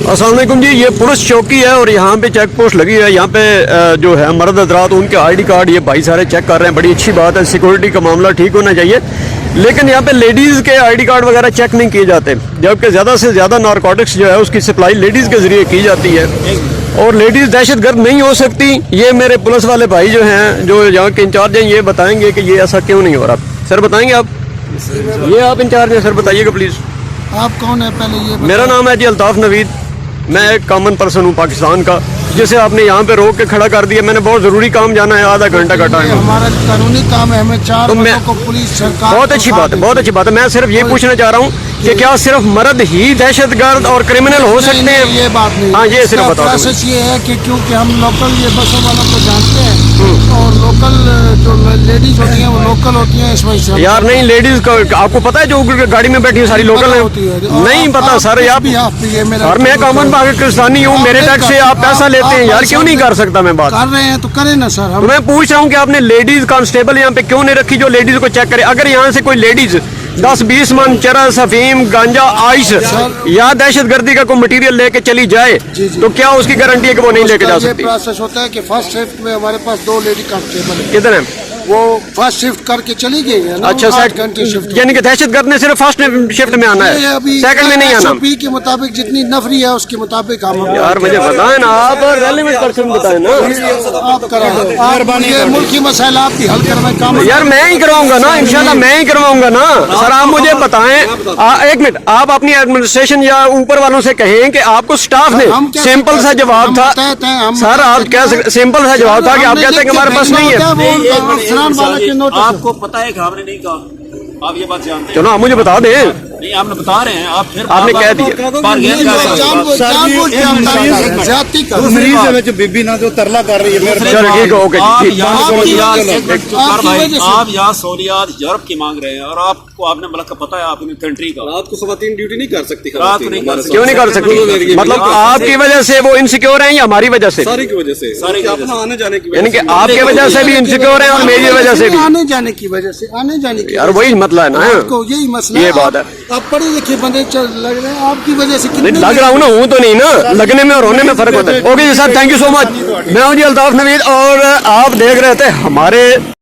अस्सलाम वालेकुम जी, ये पुलिस चौकी है और यहाँ पे चेक पोस्ट लगी है। यहाँ पे जो है मर्द हजरात उनके आईडी कार्ड ये भाई सारे चेक कर रहे हैं। बड़ी अच्छी बात है, सिक्योरिटी का मामला ठीक होना चाहिए। लेकिन यहाँ पे लेडीज़ के आईडी कार्ड वगैरह चेक नहीं किए जाते, जबकि ज़्यादा से ज़्यादा नारकोटिक्स जो है उसकी सप्लाई लेडीज़ के ज़रिए की जाती है और लेडीज़ दहशतगर्द नहीं हो सकती। ये मेरे पुलिस वाले भाई जो हैं, जो यहाँ के इंचार्ज हैं, ये बताएंगे कि ये ऐसा क्यों नहीं हो रहा। सर बताएंगे आप? ये आप इंचार्ज हैं, सर बताइएगा प्लीज़। आप कौन है पहले ये? मेरा नाम है जी अल्ताफ़ नवीद, मैं एक कॉमन पर्सन हूँ पाकिस्तान का, जिसे आपने यहाँ पे रोक के खड़ा कर दिया। मैंने बहुत ज़रूरी काम जाना है, आधा घंटा का टाइम है। हमारा कानूनी काम है, हमें चार लोगों को पुलिस सरकार। बहुत अच्छी बात है, बहुत अच्छी बात है। मैं सिर्फ ये पूछना चाह रहा हूँ कि क्या सिर्फ मर्द ही दहशतगर्द और क्रिमिनल हो सकते हैं? ये बात नहीं। हाँ, ये सिर्फ बता दो। प्रोसेस ये है कि क्योंकि हम लोकल ये बसों वालों को जानते हैं और लोकल जो लेडीज होती हैं वो लोकल होती हैं, इस वजह से। यार नहीं, लेडीज का आपको पता है जो गाड़ी में बैठी है सारी लोकल है? नहीं पता सर। यार मैं कॉमन पाकिस्तानी हूँ, मेरे टैक्स से आप पैसा लेते हैं यार, क्यों नहीं कर सकता मैं बात? कर रहे हैं तो करें ना सर। मैं पूछ रहा हूँ कि आपने लेडीज कांस्टेबल यहाँ पे क्यों नहीं रखी जो लेडीज को चेक करे? अगर यहाँ से कोई लेडीज 10-20 मन चरस, अफीम, गांजा, आइस या दहशतगर्दी का कोई मटेरियल लेके चली जाए तो क्या उसकी गारंटी है कि वो नहीं लेके जा सकती? प्रोसेस होता है कि फर्स्ट शिफ्ट में हमारे पास 2 लेडी कांस्टेबल है। कितने? वो फर्स्ट शिफ्ट करके चली गई है ना। अच्छा, 8 घंटे शिफ्ट। यानी कि दहशतगर्द ने सिर्फ फर्स्ट शिफ्ट में आना है, सेकंड में नहीं आना। SOP के मुताबिक जितनी नफरी है उसके मुताबिक हम। यार मुझे बताएं ना, आप रेलिवेंट पर्सन बताएं ना। आप कराएं, ये मुल्की मसाइल आप भी हल करवाएं काम। यार मैं ही करवाऊंगा ना, इंशाल्लाह मैं ही करवाऊंगा ना। सर आप मुझे बताएं, एक मिनट, आप अपनी एडमिनिस्ट्रेशन या ऊपर वालों से कहें कि आपको स्टाफ ने सिंपल सा जवाब था। सर आप क्या सिंपल सा जवाब था कि आप कहते हैं कि हमारे पास नहीं है। आपको पता है कि हमने नहीं कहा, आप ये बात जानते हैं। चलो आप मुझे बता दें। नहीं, आपने बता रहे हैं, आप फिर आपने कह दिया। मरीज है जो बीबी ना जो तरला कर रही है। चलो ठीक है, ओके। आप यहाँ सहूलियात यूरोप की मांग रहे हैं और आपको आपने मुल्क का पता है, आपने कंट्री का। रात को खवातीन ड्यूटी नहीं कर सकती। रात को नहीं कर सकती। क्यों नहीं कर सकती? मतलब आपकी वजह से वो इनसिक्योर हैं या हमारी वजह से? सारी की वजह से, सारी अपना आने जाने की वजह। यानी कि आपके वजह से भी इनसिक्योर हैं और मेरी वजह से भी। आने जाने की वजह से, आने जाने की। यार वही मतलब है ना, यही मसला, ये बात है। आप पढ़े लिखे बंदे लग रहे हैं, आपकी वजह से नहीं लग रहा हूँ ना, हूँ तो नहीं ना, लगने में और होने में फर्क होता है। ओके जी sir, thank you so much. मैं हूँ जी अल्ताफ नवीद और आप देख रहे थे हमारे